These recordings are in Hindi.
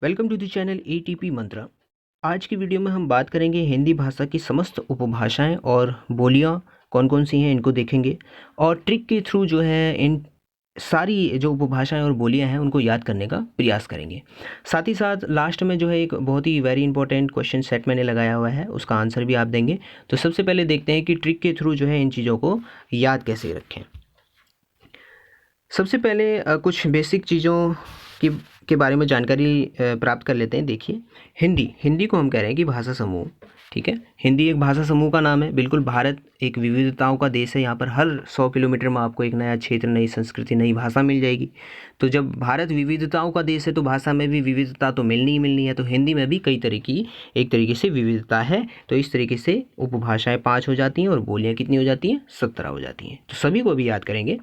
Welcome to the channel ATP Mantra. आज की वीडियो में हम बात करेंगे हिंदी भाषा की समस्त उपभाषाएं और बोलियां कौन कौन सी हैं, इनको देखेंगे और ट्रिक के थ्रू जो है इन सारी जो उपभाषाएं और बोलियां हैं उनको याद करने का प्रयास करेंगे। साथ ही साथ लास्ट में जो है एक बहुत ही वेरी इंपॉर्टेंट क्वेश्चन सेट मैंने लगाया हुआ है, उसका आंसर भी आप देंगे। तो सबसे पहले देखते हैं कि ट्रिक के थ्रू जो है इन चीज़ों को याद कैसे रखें। सबसे पहले कुछ बेसिक चीज़ों की के बारे में जानकारी प्राप्त कर लेते हैं। देखिए, हिंदी को हम कह रहे हैं कि भाषा समूह, ठीक है। हिंदी एक भाषा समूह का नाम है। बिल्कुल, भारत एक विविधताओं का देश है। यहाँ पर हर 100 किलोमीटर में आपको एक नया क्षेत्र, नई संस्कृति, नई भाषा मिल जाएगी। तो जब भारत विविधताओं का देश है तो भाषा में भी विविधता तो मिलनी ही मिलनी है। तो हिंदी में भी कई तरह की एक तरीके से विविधता है। तो इस तरीके से उपभाषाएं 5 हो जाती हैं और बोलियाँ कितनी हो जाती हैं? 17 हो जाती हैं। तो सभी को भी याद करेंगे।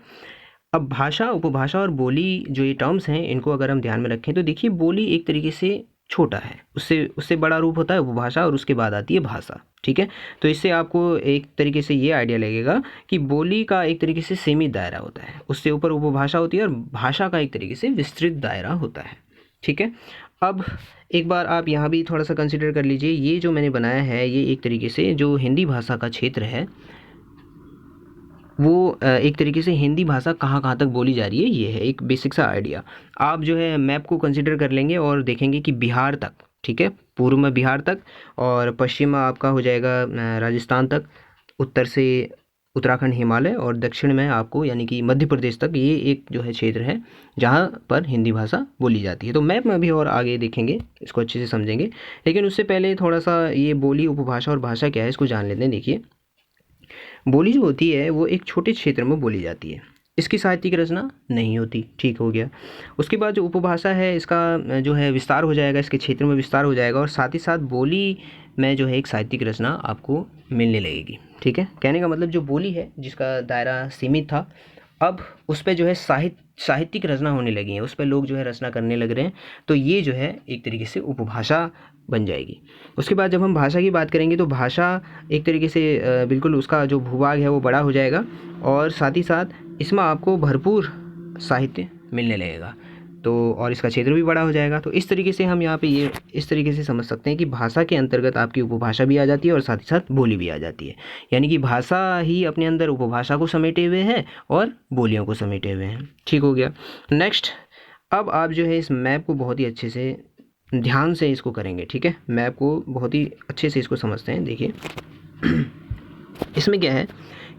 अब भाषा, उपभाषा और बोली जो ये टर्म्स हैं, इनको अगर हम ध्यान में रखें तो देखिए, बोली एक तरीके से छोटा है, उससे उससे बड़ा रूप होता है उपभाषा और उसके बाद आती है भाषा, ठीक है। तो इससे आपको एक तरीके से ये आइडिया लगेगा कि बोली का एक तरीके से सीमित दायरा होता है, उससे ऊपर उपभाषा होती है और भाषा का एक तरीके से विस्तृत दायरा होता है, ठीक है। अब एक बार आप यहाँ भी थोड़ा सा कंसिडर कर लीजिए। ये जो मैंने बनाया है, ये एक तरीके से जो हिंदी भाषा का क्षेत्र है वो एक तरीके से हिंदी भाषा कहाँ कहाँ तक बोली जा रही है, ये है एक बेसिक सा आइडिया। आप जो है मैप को कंसिडर कर लेंगे और देखेंगे कि बिहार तक, ठीक है, पूर्व में बिहार तक और पश्चिम में आपका हो जाएगा राजस्थान तक, उत्तर से उत्तराखंड, हिमालय और दक्षिण में आपको यानी कि मध्य प्रदेश तक, ये एक जो है क्षेत्र है जहाँ पर हिंदी भाषा बोली जाती है। तो मैप में भी और आगे देखेंगे, इसको अच्छे से समझेंगे। लेकिन उससे पहले थोड़ा सा ये बोली, उपभाषा और भाषा क्या है इसको जान लेते हैं। देखिए, बोली जो होती है वो एक छोटे क्षेत्र में बोली जाती है, इसकी साहित्यिक रचना नहीं होती, ठीक हो गया। उसके बाद जो उपभाषा है, इसका जो है विस्तार हो जाएगा, इसके क्षेत्र में विस्तार हो जाएगा और साथ ही साथ बोली में जो है एक साहित्यिक रचना आपको मिलने लगेगी, ठीक है। कहने का मतलब जो बोली है जिसका दायरा सीमित था, अब उस पे जो है साहित्यिक रचना होने लगी है, उस पे लोग जो है रचना करने लग रहे हैं। तो ये जो है एक तरीके से उपभाषा बन जाएगी। उसके बाद जब हम भाषा की बात करेंगे तो भाषा एक तरीके से बिल्कुल उसका जो भूभाग है वो बड़ा हो जाएगा और साथ ही साथ इसमें आपको भरपूर साहित्य मिलने लगेगा, तो और इसका क्षेत्र भी बड़ा हो जाएगा। तो इस तरीके से हम यहाँ पे ये इस तरीके से समझ सकते हैं कि भाषा के अंतर्गत आपकी उपभाषा भी आ जाती है और साथ ही साथ बोली भी आ जाती है। यानी कि भाषा ही अपने अंदर उपभाषा को समेटे हुए है और बोलियों को समेटे हुए हैं, ठीक हो गया। नेक्स्ट, अब आप जो है इस मैप को बहुत ही अच्छे से ध्यान से इसको करेंगे, ठीक है। मैप को बहुत ही अच्छे से इसको समझते हैं। देखिए, इसमें क्या है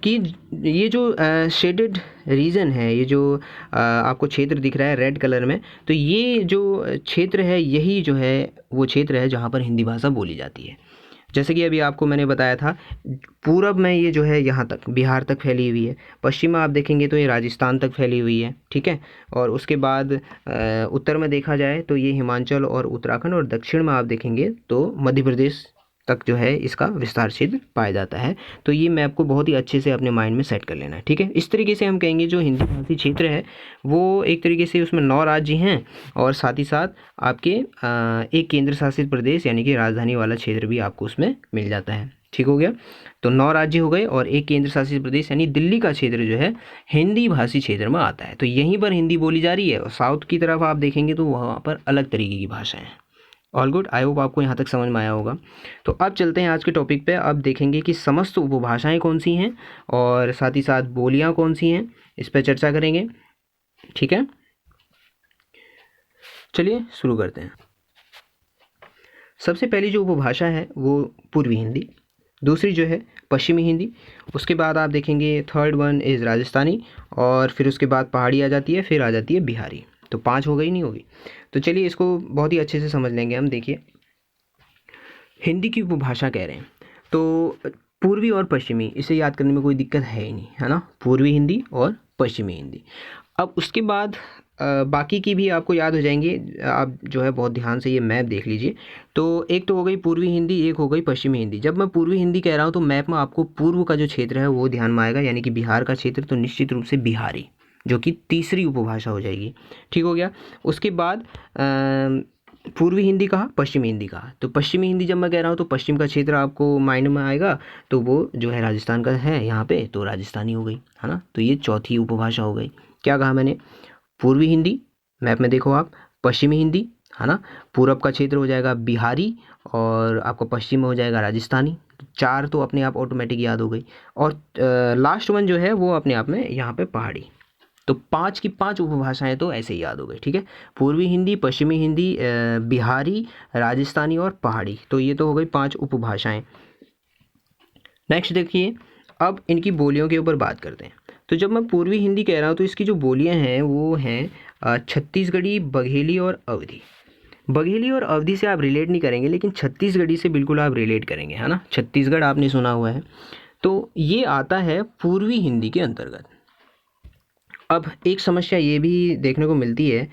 कि ये जो शेडेड रीजन है, ये जो आपको क्षेत्र दिख रहा है रेड कलर में, तो ये जो क्षेत्र है यही जो है वो क्षेत्र है जहाँ पर हिंदी भाषा बोली जाती है। जैसे कि अभी आपको मैंने बताया था, पूरब में ये जो है यहाँ तक बिहार तक फैली हुई है, पश्चिम में आप देखेंगे तो ये राजस्थान तक फैली हुई है, ठीक है। और उसके बाद उत्तर में देखा जाए तो ये हिमाचल और उत्तराखंड और दक्षिण में आप देखेंगे तो मध्य प्रदेश तक जो है इसका विस्तार क्षेत्र पाया जाता है। तो ये मैं आपको बहुत ही अच्छे से अपने माइंड में सेट कर लेना है, ठीक है। इस तरीके से हम कहेंगे जो हिंदी भाषी क्षेत्र है वो एक तरीके से उसमें 9 राज्य हैं और साथ ही साथ आपके एक केंद्र शासित प्रदेश यानी कि राजधानी वाला क्षेत्र भी आपको उसमें मिल जाता है, ठीक हो गया। तो 9 राज्य हो गए और एक केंद्र शासित प्रदेश यानी दिल्ली का क्षेत्र जो है हिंदी भाषी क्षेत्र में आता है। तो यहीं पर हिंदी बोली जा रही है और साउथ की तरफ आप देखेंगे तो वहाँ पर अलग तरीके की भाषाएं हैं। ऑल गुड, आई होप आपको यहाँ तक समझ में आया होगा। तो अब चलते हैं आज के टॉपिक पे। अब देखेंगे कि समस्त उपभाषाएं कौन सी हैं और साथ ही साथ बोलियां कौन सी हैं, इस पर चर्चा करेंगे, ठीक है। चलिए शुरू करते हैं। सबसे पहली जो उपभाषा है वो पूर्वी हिंदी, दूसरी जो है पश्चिमी हिंदी, उसके बाद आप देखेंगे थर्ड वन इज़ राजस्थानी और फिर उसके बाद पहाड़ी आ जाती है, फिर आ जाती है बिहारी। तो 5 हो गई, नहीं होगी। तो चलिए इसको बहुत ही अच्छे से समझ लेंगे हम। देखिए, हिंदी की उपभाषा कह रहे हैं तो पूर्वी और पश्चिमी, इसे याद करने में कोई दिक्कत है ही नहीं, है ना। पूर्वी हिंदी और पश्चिमी हिंदी। अब उसके बाद बाकी की भी आपको याद हो जाएंगे। आप जो है बहुत ध्यान से ये मैप देख लीजिए। तो एक तो हो गई पूर्वी हिंदी, एक हो गई पश्चिमी हिंदी। जब मैं पूर्वी हिंदी कह रहा हूँ तो मैप में आपको पूर्व का जो क्षेत्र है वो ध्यान में आएगा, यानी कि बिहार का क्षेत्र, तो निश्चित रूप से बिहारी, जो कि तीसरी उपभाषा हो जाएगी, ठीक हो गया। उसके बाद पूर्वी हिंदी कहा, पश्चिमी हिंदी कहा। तो पश्चिमी हिंदी जब मैं कह रहा हूँ तो पश्चिम का क्षेत्र आपको माइंड में आएगा, तो वो जो है राजस्थान का है यहाँ पे, तो राजस्थानी हो गई, है ना। तो ये चौथी उपभाषा हो गई। क्या कहा मैंने? पूर्वी हिंदी, मैप में देखो आप, पश्चिमी हिंदी, है ना। पूरब का क्षेत्र हो जाएगा बिहारी और आपका पश्चिम में हो जाएगा राजस्थानी। चार तो अपने आप ऑटोमेटिक याद हो गई। और लास्ट वन जो है वो अपने आप में यहाँ पे पहाड़ी। तो 5 की 5 उपभाषाएं तो ऐसे ही याद हो गई, ठीक है। पूर्वी हिंदी, पश्चिमी हिंदी, बिहारी, राजस्थानी और पहाड़ी। तो ये तो हो गई 5 उपभाषाएं। नेक्स्ट देखिए, अब इनकी बोलियों के ऊपर बात करते हैं। तो जब मैं पूर्वी हिंदी कह रहा हूँ तो इसकी जो बोलियां हैं वो हैं छत्तीसगढ़ी, बघेली और अवधी। बघेली और अवधी से आप रिलेट नहीं करेंगे, लेकिन छत्तीसगढ़ी से बिल्कुल आप रिलेट करेंगे, है ना। छत्तीसगढ़ आपने सुना हुआ है, तो ये आता है पूर्वी हिंदी के अंतर्गत। अब एक समस्या ये भी देखने को मिलती है,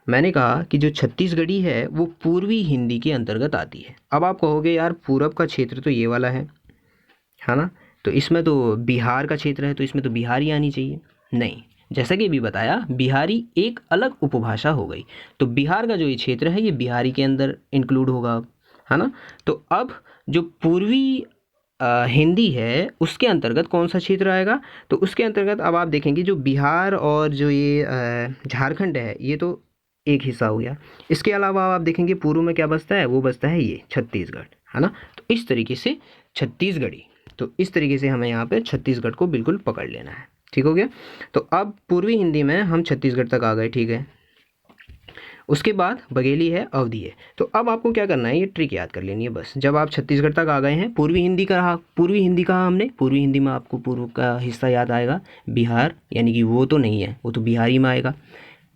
मैंने कहा कि जो छत्तीसगढ़ी है वो पूर्वी हिंदी के अंतर्गत आती है। अब आप कहोगे यार पूरब का क्षेत्र तो ये वाला है ना, तो इसमें तो बिहार का क्षेत्र है, तो इसमें तो बिहारी आनी चाहिए। नहीं, जैसा कि अभी बताया, बिहारी एक अलग उपभाषा हो गई, तो बिहार का जो ये क्षेत्र है ये बिहारी के अंदर इंक्लूड होगा, है ना। तो अब जो पूर्वी हिंदी है उसके अंतर्गत कौन सा क्षेत्र आएगा, तो उसके अंतर्गत अब आप देखेंगे जो बिहार और जो ये झारखंड है ये तो एक हिस्सा हो गया। इसके अलावा आप देखेंगे पूर्व में क्या बचता है, वो बचता है ये छत्तीसगढ़, है ना। तो इस तरीके से छत्तीसगढ़ी, तो इस तरीके से हमें यहाँ पे छत्तीसगढ़ को बिल्कुल पकड़ लेना है, ठीक हो गया। तो अब पूर्वी हिंदी में हम छत्तीसगढ़ तक आ गए, ठीक है। उसके बाद बघेली है, अवधी है। तो अब आपको क्या करना है, ये ट्रिक याद कर लेनी है बस। जब आप छत्तीसगढ़ तक आ गए हैं, पूर्वी हिंदी कहा, पूर्वी हिंदी कहा हमने, पूर्वी हिंदी में आपको पूर्व का हिस्सा याद आएगा बिहार, यानी कि वो तो नहीं है, वो तो बिहारी में आएगा।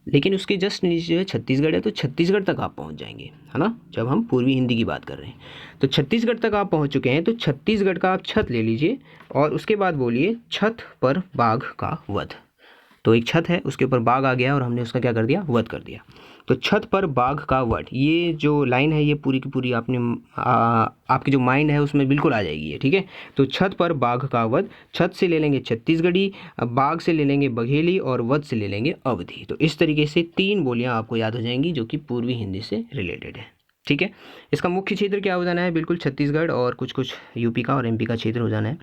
लेकिन उसके जस्ट नीचे जो है छत्तीसगढ़ है, तो छत्तीसगढ़ तक आप पहुंच जाएंगे, है ना, जब हम पूर्वी हिंदी की बात कर रहे हैं। तो छत्तीसगढ़ तक आप पहुंच चुके हैं, तो छत्तीसगढ़ का आप छत ले लीजिए और उसके बाद बोलिए छत पर बाघ का वध। तो एक छत है, उसके ऊपर बाघ आ गया और हमने उसका क्या कर दिया, वध कर दिया। तो छत पर बाघ का वध, ये जो लाइन है ये पूरी की पूरी आपने आपकी जो माइंड है उसमें बिल्कुल आ जाएगी ये, ठीक है। तो छत पर बाघ का वध, छत से ले लेंगे छत्तीसगढ़ी, बाघ से ले लेंगे बघेली और वध से ले लेंगे अवधी। तो इस तरीके से 3 बोलियां आपको याद हो जाएंगी जो कि पूर्वी हिंदी से रिलेटेड है, ठीक है। इसका मुख्य क्षेत्र क्या हो जाना है, बिल्कुल छत्तीसगढ़ और कुछ कुछ यूपी का और एमपी का क्षेत्र हो जाना है।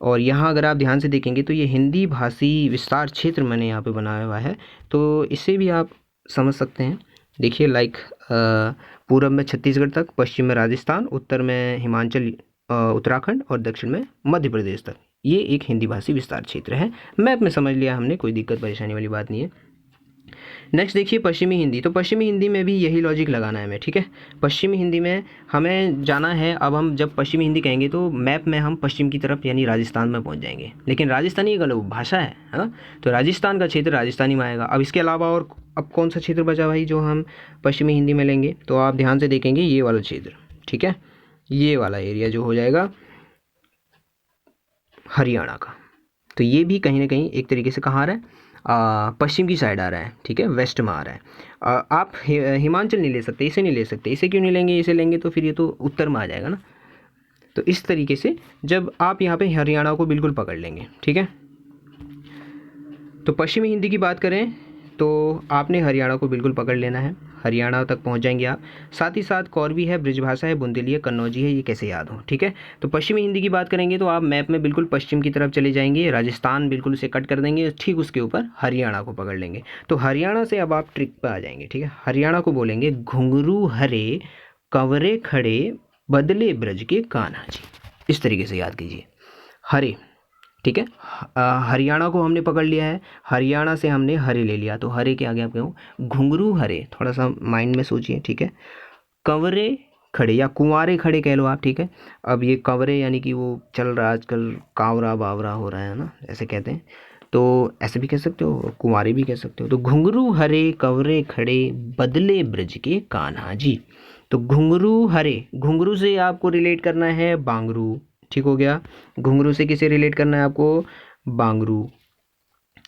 और यहाँ अगर आप ध्यान से देखेंगे तो ये हिंदी भाषी विस्तार क्षेत्र मैंने यहाँ पे बनाया हुआ है, तो इससे भी आप समझ सकते हैं। देखिए लाइक पूरब में छत्तीसगढ़ तक, पश्चिम में राजस्थान, उत्तर में हिमाचल, उत्तराखंड और दक्षिण में मध्य प्रदेश तक, ये एक हिंदी भाषी विस्तार क्षेत्र है। मैप में समझ लिया हमने, कोई दिक्कत परेशानी वाली बात नहीं है। नेक्स्ट देखिए पश्चिमी हिंदी। तो पश्चिमी हिंदी में भी यही लॉजिक लगाना है हमें, ठीक है। पश्चिमी हिंदी में हमें जाना है, अब हम जब पश्चिमी हिंदी कहेंगे तो मैप में हम पश्चिम की तरफ यानी राजस्थान में पहुंच जाएंगे, लेकिन राजस्थानी एक अलग भाषा है ना। तो राजस्थान का क्षेत्र राजस्थानी में आएगा। अब इसके अलावा और अब कौन सा क्षेत्र बचा भाई जो हम पश्चिमी हिंदी में लेंगे, तो आप ध्यान से देखेंगे ये वाला क्षेत्र, ठीक है, ये वाला एरिया जो हो जाएगा हरियाणा का। तो ये भी कहीं ना कहीं एक तरीके से कहाँ आ रहा है, पश्चिम की साइड आ रहा है, ठीक है, वेस्ट में आ रहा है। आप हिमाचल नहीं ले सकते, इसे नहीं ले सकते। इसे क्यों नहीं लेंगे, इसे लेंगे तो फिर ये तो उत्तर में आ जाएगा ना। तो इस तरीके से जब आप यहाँ पे हरियाणा को बिल्कुल पकड़ लेंगे, ठीक है। तो पश्चिमी हिंदी की बात करें तो आपने हरियाणा को बिल्कुल पकड़ लेना है, हरियाणा तक पहुंच जाएंगे आप। साथ ही साथ कौरवी है, ब्रिजभाषा है, बुंदेली है, कन्नौजी है, ये कैसे याद हो, ठीक है। तो पश्चिमी हिंदी की बात करेंगे तो आप मैप में बिल्कुल पश्चिम की तरफ चले जाएंगे, राजस्थान बिल्कुल उसे कट कर देंगे, ठीक उसके ऊपर हरियाणा को पकड़ लेंगे। तो हरियाणा से अब आप ट्रिक पर आ जाएंगे, ठीक है। हरियाणा को बोलेंगे घुंघरू हरे कंवरे खड़े बदले ब्रज के कान्हा जी। इस तरीके से याद कीजिए, हरे, ठीक है। हरियाणा को हमने पकड़ लिया है, हरियाणा से हमने हरे ले लिया, तो हरे के आगे आप कहो घुंघरू हरे, थोड़ा सा माइंड में सोचिए, ठीक है। कंवरे खड़े या कुंवारे खड़े कह लो आप, ठीक है। अब ये कंवरे यानी कि वो चल रहा है आजकल, कांवरा बावरा हो रहा है ना, ऐसे कहते हैं, तो ऐसे भी कह सकते हो, कुंवारे भी कह सकते हो। तो घुंघरू हरे कंवरे खड़े बदले ब्रज के कान्हा जी। तो घुंघरू हरे, घुंघरू से आपको रिलेट करना है बांगरू, ठीक हो गया। घुंघरू से किसे रिलेट करना है आपको, बांगरू।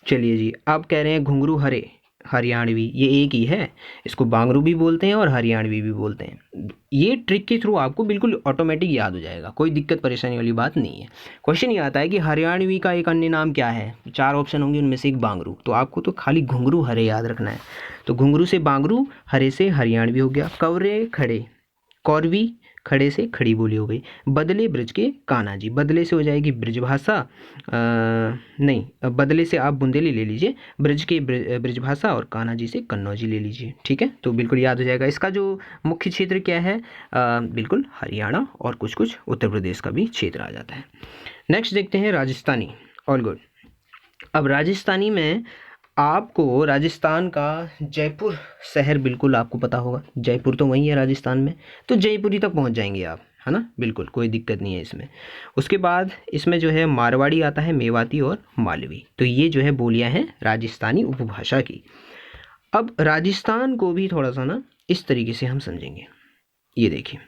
चलिए जी, आप कह रहे हैं घुंघरू हरे हरियाणवी, ये एक ही है, इसको बांगरू भी बोलते हैं और हरियाणवी भी बोलते हैं। ये ट्रिक के थ्रू आपको बिल्कुल ऑटोमेटिक याद हो जाएगा, कोई दिक्कत परेशानी वाली बात नहीं है। क्वेश्चन ये आता है कि हरियाणवी का एक अन्य नाम क्या है, 4 ऑप्शन होंगे, उनमें से एक बांगरू, तो आपको तो खाली घुंघरू हरे याद रखना है। तो घुंघरू से बांगरू, हरे से हरियाणवी हो गया। कवरे खड़े, कौरवी, खड़े से खड़ी बोली हो गई। बदले ब्रज के कान्हा जी, बदले से हो जाएगी ब्रजभाषा, नहीं, बदले से आप बुंदेली ले लीजिए, ब्रज के ब्रजभाषा और कान्हा जी से कन्नौजी ले लीजिए। ठीक है, तो बिल्कुल याद हो जाएगा। इसका जो मुख्य क्षेत्र क्या है, बिल्कुल हरियाणा और कुछ कुछ उत्तर प्रदेश का भी क्षेत्र आ जाता है। नेक्स्ट देखते हैं राजस्थानी। All good. अब राजस्थानी में आपको राजस्थान का जयपुर शहर बिल्कुल आपको पता होगा, जयपुर तो वहीं है राजस्थान में, तो जयपुरी तक पहुंच जाएंगे आप, है ना, बिल्कुल कोई दिक्कत नहीं है इसमें। उसके बाद इसमें जो है मारवाड़ी आता है, मेवाती और मालवी, तो ये जो है बोलियां हैं राजस्थानी उपभाषा की। अब राजस्थान को भी थोड़ा सा ना इस तरीके से हम समझेंगे, ये देखिए,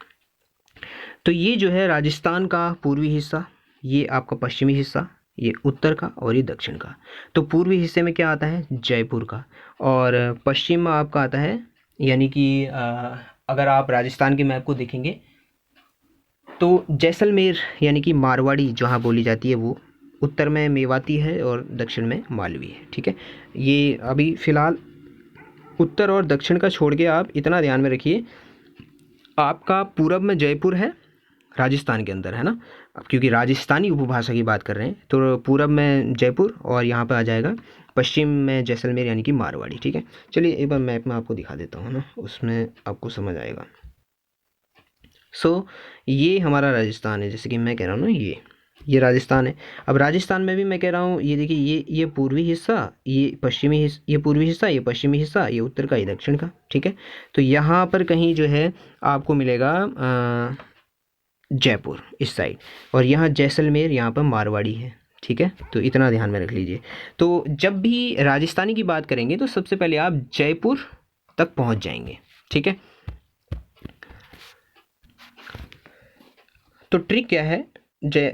तो ये जो है राजस्थान का पूर्वी हिस्सा, ये आपका पश्चिमी हिस्सा, ये उत्तर का और ये दक्षिण का। तो पूर्वी हिस्से में क्या आता है, जयपुर का, और पश्चिम में आपका आता है, यानी कि अगर आप राजस्थान के मैप को देखेंगे तो जैसलमेर यानी कि मारवाड़ी जहाँ बोली जाती है वो उत्तर में मेवाती है और दक्षिण में मालवी है। ठीक है, ये अभी फ़िलहाल उत्तर और दक्षिण का छोड़ के आप इतना ध्यान में रखिए, आपका पूरब में जयपुर है राजस्थान के अंदर, है ना, अब क्योंकि राजस्थानी उपभाषा की बात कर रहे हैं तो पूरब में जयपुर और यहाँ पे आ जाएगा पश्चिम में जैसलमेर यानी कि मारवाड़ी। ठीक है, चलिए एक बार मैप में आपको दिखा देता हूँ ना, उसमें आपको समझ आएगा। ये हमारा राजस्थान है, जैसे कि मैं कह रहा हूँ ना, ये राजस्थान है। अब राजस्थान में भी मैं कह रहा हूँ, ये देखिए, ये पूर्वी हिस्सा, ये पश्चिमी हिस्सा, ये पूर्वी हिस्सा, ये पश्चिमी हिस्सा, ये उत्तर का, ये दक्षिण का। ठीक है, तो यहाँ पर कहीं जो है आपको मिलेगा जयपुर इस साइड, और यहाँ जैसलमेर, यहाँ पर मारवाड़ी है। ठीक है, तो इतना ध्यान में रख लीजिए। तो जब भी राजस्थानी की बात करेंगे तो सबसे पहले आप जयपुर तक पहुँच जाएंगे। ठीक है, तो ट्रिक क्या है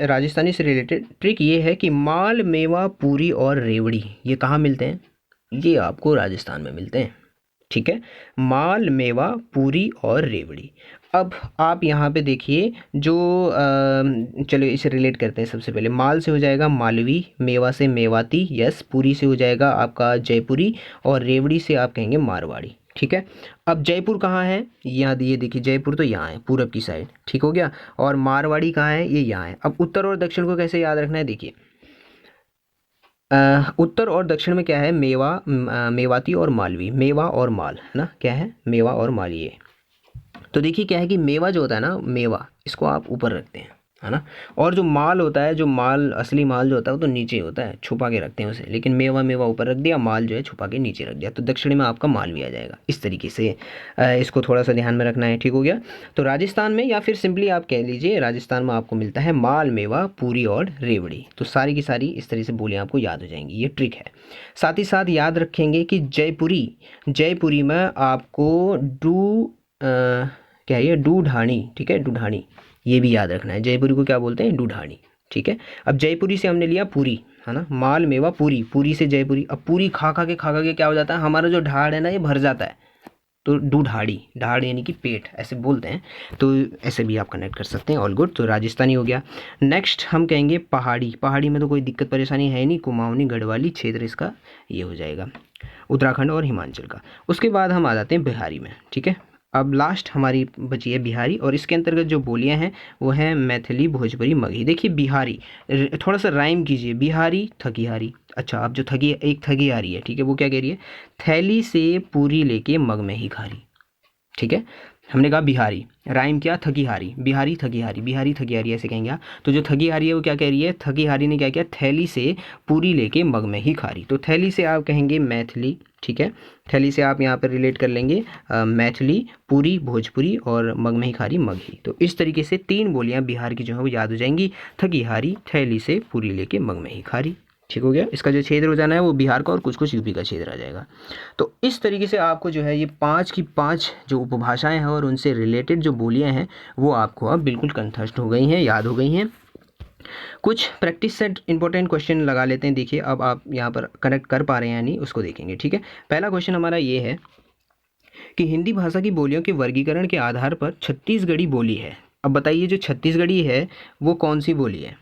राजस्थानी से रिलेटेड, ट्रिक ये है कि माल, मेवा, पूरी और रेवड़ी ये कहाँ मिलते हैं, ये आपको राजस्थान में मिलते हैं। ठीक है, माल, मेवा, पूरी और रेवड़ी। अब आप यहाँ पे देखिए जो चलो इसे रिलेट करते हैं। सबसे पहले माल से हो जाएगा मालवी, मेवा से मेवाती, यस, पूरी से हो जाएगा आपका जयपुरी, और रेवड़ी से आप कहेंगे मारवाड़ी। ठीक है, अब जयपुर कहाँ है, यहाँ ये देखिए, जयपुर तो यहाँ है पूरब की साइड। ठीक हो गया, और मारवाड़ी कहाँ है, ये यहाँ है। अब उत्तर और दक्षिण को कैसे याद रखना है, देखिए, उत्तर और दक्षिण में क्या है, मेवाती और मालवी, मेवा और माल, है ना, क्या है, मेवा और माल। ये तो देखिए क्या है कि मेवा जो होता है ना, मेवा इसको आप ऊपर रखते हैं, है ना, और जो माल होता है, जो माल असली माल जो होता है वो तो नीचे होता है, छुपा के रखते हैं उसे, लेकिन मेवा ऊपर रख दिया, माल जो है छुपा के नीचे रख दिया, तो दक्षिण में आपका माल भी आ जाएगा। इस तरीके से इसको थोड़ा सा ध्यान में रखना है। ठीक हो गया, तो राजस्थान में, या फिर सिंपली आप कह लीजिए राजस्थान में आपको मिलता है माल, मेवा, पूरी और रेवड़ी। तो सारी की सारी इस तरह से बोलियाँ आपको याद हो जाएंगी, ये ट्रिक है। साथ ही साथ याद रखेंगे कि जयपुरी में आपको क्या है ये, ढूढानी। ठीक है, ढूढानी, ये भी याद रखना है, जयपुरी को क्या बोलते हैं, ढूढानी। ठीक है, अब जयपुरी से हमने लिया पूरी, है ना, माल, मेवा, पूरी, पूरी से जयपुरी। अब पूरी खा खा के क्या हो जाता है, हमारा जो ढाड़ है ना ये भर जाता है, तो ढूढाड़ी, ढाड़ यानी कि पेट ऐसे बोलते हैं, तो ऐसे भी आप कनेक्ट कर सकते हैं। ऑल गुड, तो राजस्थानी हो गया। नेक्स्ट हम कहेंगे पहाड़ी में तो कोई दिक्कत परेशानी है नहीं, कुमाऊनी गढ़वाली क्षेत्र इसका ये हो जाएगा, उत्तराखंड और हिमाचल का। उसके बाद हम आ जाते हैं बिहारी में। ठीक है, अब लास्ट हमारी बची है बिहारी, और इसके अंतर्गत जो बोलियां हैं वो हैं मैथिली, भोजपुरी, मगही। देखिए बिहारी, थोड़ा सा राइम कीजिए, बिहारी थकीहारी। अच्छा, अब जो एक थकी आ रही है, ठीक है, वो क्या कह रही है, थैली से पूरी लेके मग में ही खारी। ठीक है, हमने कहा बिहारी, राइम क्या, थकीहारी, बिहारी थकीहारी, बिहारी थकीहारी ऐसे कहेंगे आप। तो जो थकीहारी है वो क्या कह रही है, थकीहारी ने क्या किया, थैली से पूरी लेके मग में ही खारी। तो थैली से आप कहेंगे मैथिली। ठीक है, थैली से आप यहाँ पर रिलेट कर लेंगे मैथिली, पूरी भोजपुरी, और मग में ही खारी मगही। तो इस तरीके से 3 बोलियाँ बिहार की जो है वो याद हो जाएंगी, थकीहारी, थैली से पूरी लेके मग में ही खारी। ठीक हो गया, इसका जो क्षेत्र हो जाना है वो बिहार का और कुछ कुछ यूपी का क्षेत्र आ जाएगा। तो इस तरीके से आपको जो है ये 5 की 5 जो उपभाषाएं हैं और उनसे रिलेटेड जो बोलियां हैं वो आपको अब बिल्कुल कंठस्थ हो गई हैं, याद हो गई हैं। कुछ प्रैक्टिस सेट इंपॉर्टेंट क्वेश्चन लगा लेते हैं। देखिए अब आप यहाँ पर कनेक्ट कर पा रहे हैं या नहीं उसको देखेंगे। ठीक है, पहला क्वेश्चन हमारा ये है कि हिंदी भाषा की बोलियों के वर्गीकरण के आधार पर छत्तीसगढ़ी बोली है। अब बताइए जो छत्तीसगढ़ी है वो कौन सी बोली है,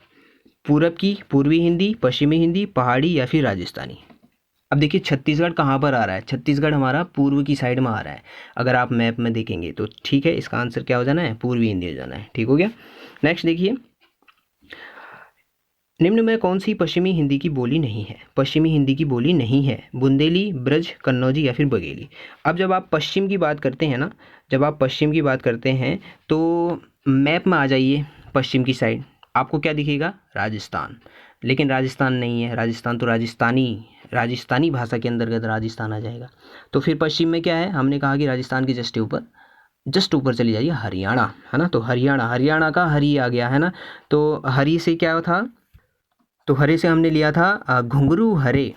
पूरब की, पूर्वी हिंदी, पश्चिमी हिंदी, पहाड़ी या फिर राजस्थानी। अब देखिए छत्तीसगढ़ कहाँ पर आ रहा है, छत्तीसगढ़ हमारा पूर्व की साइड में आ रहा है, अगर आप मैप में देखेंगे तो ठीक है, इसका आंसर क्या हो जाना है, पूर्वी हिंदी हो जाना है। ठीक हो गया। नेक्स्ट देखिए, निम्न में कौन सी पश्चिमी हिंदी की बोली नहीं है, पश्चिमी हिंदी की बोली नहीं है, बुंदेली, ब्रज, कन्नौजी या फिर बघेली। अब जब आप पश्चिम की बात करते हैं ना, जब आप पश्चिम की बात करते हैं तो मैप में आ जाइए पश्चिम की साइड, आपको क्या दिखेगा, राजस्थान। लेकिन राजस्थान नहीं है, राजस्थान तो राजस्थानी भाषा के अंतर्गत राजस्थान आ जाएगा। तो फिर पश्चिम में क्या है, हमने कहा कि राजस्थान के जस्ट ऊपर चली जाइए, हरियाणा, है ना। तो हरियाणा का हरी आ गया, है ना। तो हरी से क्या था, तो हरे से हमने लिया था घुंघरू हरे,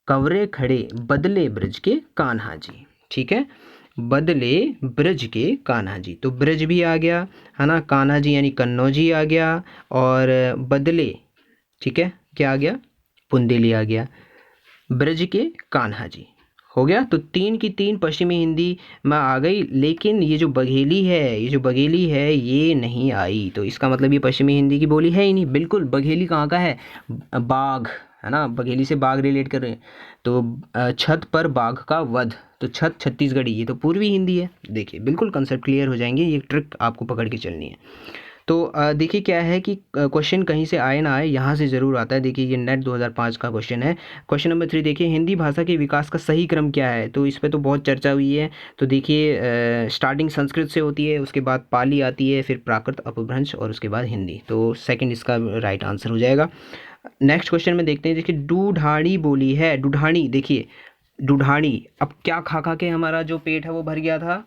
कवरे खड़े, बदले ब्रज के कान्हा जी। ठीक है, बदले ब्रज के कान्हा जी, तो ब्रज भी आ गया, है ना, कान्हा जी यानी कन्नौजी आ गया, और बदले, ठीक है, क्या आ गया, बुंदेली आ गया, ब्रज के कान्हा जी हो गया। तो 3 की 3 पश्चिमी हिंदी में आ गई, लेकिन ये जो बघेली है ये नहीं आई, तो इसका मतलब ये पश्चिमी हिंदी की बोली है ही नहीं। बिल्कुल, बघेली कहाँ का है, बाघ, है ना, बघेली से बाघ रिलेट कर रहे हैं। तो छत पर बाघ का वध, तो छत छत्तीसगढ़ी, ये तो पूर्वी हिंदी है। देखिए बिल्कुल कंसेप्ट क्लियर हो जाएंगे, ये ट्रिक आपको पकड़ के चलनी है। तो देखिए क्या है कि क्वेश्चन कहीं से आए ना आए, यहाँ से ज़रूर आता है। देखिए ये नेट 2005 का क्वेश्चन है। क्वेश्चन नंबर 3 देखिए, हिंदी भाषा के विकास का सही क्रम क्या है, तो इस पे तो बहुत चर्चा हुई है। तो देखिए स्टार्टिंग संस्कृत से होती है, उसके बाद पाली आती है, फिर प्राकृत, अपभ्रंश और उसके बाद हिंदी। तो सेकंड इसका राइट आंसर हो जाएगा। नेक्स्ट क्वेश्चन में देखते हैं, देखिए दूधाड़ी बोली है, दूधाड़ी, देखिए दूधाड़ी, अब क्या खा खा के हमारा जो पेट है वो भर गया था,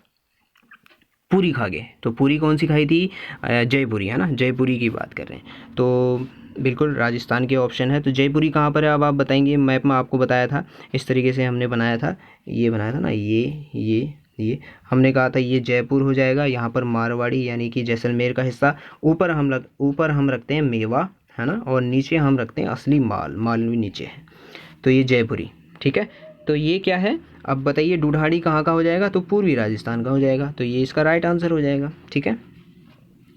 पूरी खा गए। तो पूरी कौन सी खाई थी, जयपुरी, है ना, जयपुरी की बात कर रहे हैं। तो बिल्कुल राजस्थान के ऑप्शन है। तो जयपुरी कहाँ पर है, अब आप बताएंगे, मैप में आपको बताया था, इस तरीके से हमने बनाया था, ये बनाया था ना, ये हमने कहा था ये जयपुर हो जाएगा। यहाँ पर मारवाड़ी यानी कि जैसलमेर का हिस्सा, ऊपर हम रखते हैं मेवा, है ना, और नीचे हम रखते हैं असली मालवी नीचे है, तो ये जयपुरी। ठीक है, तो ये क्या है, अब बताइए ढूढ़ाड़ी कहाँ का हो जाएगा, तो पूर्वी राजस्थान का हो जाएगा, तो ये इसका राइट आंसर हो जाएगा। ठीक है,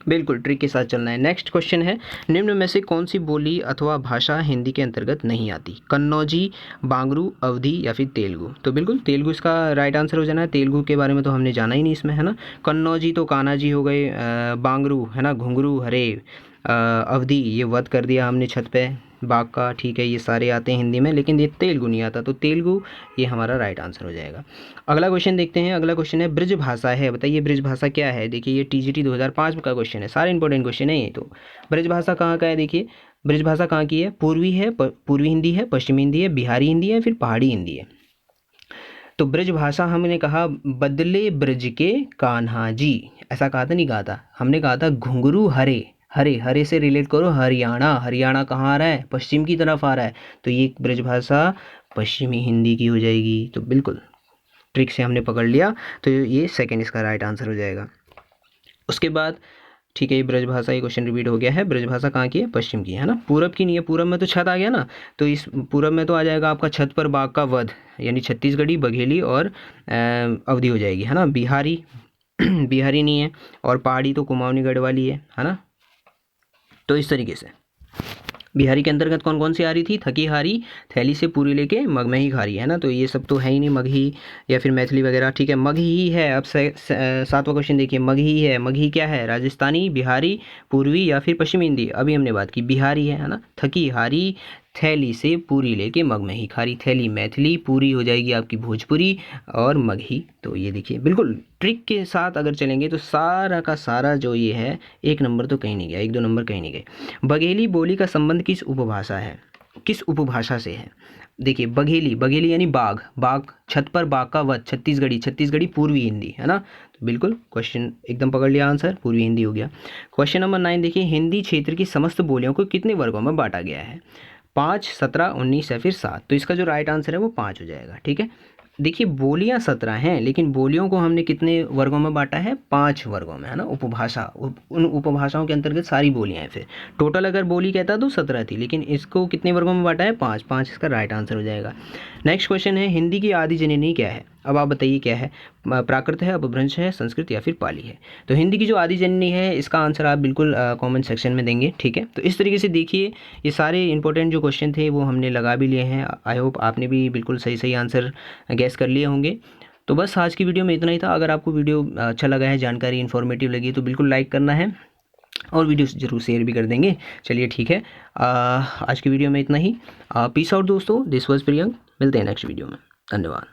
बिल्कुल ट्रिक के साथ चलना है। नेक्स्ट क्वेश्चन है, निम्न में से कौन सी बोली अथवा भाषा हिंदी के अंतर्गत नहीं आती, कन्नौजी, बांगरू, अवधी या फिर तेलुगु। तो बिल्कुल तेलुगु इसका राइट आंसर हो जाना है। तेलुगु के बारे में तो हमने जाना ही नहीं इसमें, है ना। कन्नौजी तो कान्हा जी हो गए, बांगरू, है ना, घुंघरू हरे, अवधी ये वध कर दिया हमने छत पे बाघ का, ठीक है, ये सारे आते हैं हिंदी में, लेकिन ये तेलुगु नहीं आता, तो तेलुगु ये हमारा राइट आंसर हो जाएगा। अगला क्वेश्चन देखते हैं। अगला क्वेश्चन है, ब्रज भाषा है, बताइए ब्रज भाषा क्या है। देखिए ये टीजीटी 2005 का क्वेश्चन है, सारे इंपॉर्टेंट क्वेश्चन है ये। तो ब्रज भाषा कहाँ का है, देखिए ब्रज भाषा कहाँ की है, पूर्वी हिंदी है, पश्चिमी हिंदी है, बिहारी हिंदी है, फिर पहाड़ी हिंदी है। तो ब्रज भाषा हमने कहा बदले ब्रज के कान्हा जी, ऐसा कहा था, नहीं कहा था, हमने कहा था घुंघरू हरे, हरे से रिलेट करो, हरियाणा कहाँ आ रहा है, पश्चिम की तरफ आ रहा है, तो ये ब्रजभाषा पश्चिमी हिंदी की हो जाएगी। तो बिल्कुल ट्रिक से हमने पकड़ लिया, तो ये सेकंड इसका राइट आंसर हो जाएगा। उसके बाद ठीक है, ये ब्रजभाषा, ये क्वेश्चन रिपीट हो गया है। ब्रजभाषा कहाँ की है, पश्चिम की, है ना, पूरब की नहीं है, पूरब में तो छत आ गया ना, तो इस पूरब में तो आ जाएगा आपका छत पर बाघ का वध, यानी छत्तीसगढ़ी, बघेली और अवधि हो जाएगी, है ना। बिहारी बिहारी नहीं है, और पहाड़ी तो कुमाऊनी गढ़वाली है ना। तो इस तरीके से बिहारी के अंतर्गत कौन कौन सी आ रही थी, थकी हारी, थैली से पूरी लेके मग में ही खा रही, है ना। तो ये सब तो है ही नहीं, मगही या फिर मैथिली वगैरह, ठीक है, मगही ही है। अब सातवां क्वेश्चन देखिए, मगही है, मगही क्या है, राजस्थानी, बिहारी, पूर्वी या फिर पश्चिमी हिंदी। अभी हमने बात की बिहारी है ना। थकी हारी, थैली से पूरी लेके मग में ही खारी, थैली मैथिली, पूरी हो जाएगी आपकी भोजपुरी, और मगही, तो ये देखिए बिल्कुल ट्रिक के साथ अगर चलेंगे तो सारा का सारा जो ये है, एक नंबर तो कहीं नहीं गया, 1-2 नंबर कहीं नहीं गए। बघेली बोली का संबंध किस उपभाषा से है। देखिए बघेली यानी बाघ, छत पर बाघ का वध, छत्तीसगढ़ी पूर्वी हिंदी, है ना। तो बिल्कुल क्वेश्चन एकदम पकड़ लिया, आंसर पूर्वी हिंदी हो गया। क्वेश्चन नंबर 9 देखिए, हिंदी क्षेत्र की समस्त बोलियों को कितने वर्गों में बांटा गया है, 5, 17, 19 या फिर 7। तो इसका जो राइट आंसर है वो 5 हो जाएगा। ठीक है, देखिए बोलियां 17 हैं, लेकिन बोलियों को हमने कितने वर्गों में बांटा है, 5 वर्गों में, है ना। उन उपभाषाओं के अंतर्गत सारी बोलियां हैं, फिर टोटल अगर बोली कहता तो 17 थी, लेकिन इसको कितने वर्गों में बांटा है, 5 इसका राइट आंसर हो जाएगा। नेक्स्ट क्वेश्चन है, हिंदी की आदि जननी क्या है। अब आप बताइए क्या है, प्राकृत है, अपभ्रंश है, संस्कृत या फिर पाली है। तो हिंदी की जो आदि जननी है इसका आंसर आप बिल्कुल कमेंट सेक्शन में देंगे, ठीक है। तो इस तरीके से देखिए ये सारे इंपॉर्टेंट जो क्वेश्चन थे वो हमने लगा भी लिए हैं। आई होप आपने भी बिल्कुल सही सही आंसर गैस कर लिए होंगे। तो बस आज की वीडियो में इतना ही था। अगर आपको वीडियो अच्छा लगा है, जानकारी इन्फॉर्मेटिव लगी तो बिल्कुल लाइक करना है और वीडियो ज़रूर शेयर भी कर देंगे। चलिए ठीक है, आज की वीडियो में इतना ही। पीस आउट दोस्तों, दिस वाज प्रियंक। मिलते हैं नेक्स्ट वीडियो में। धन्यवाद।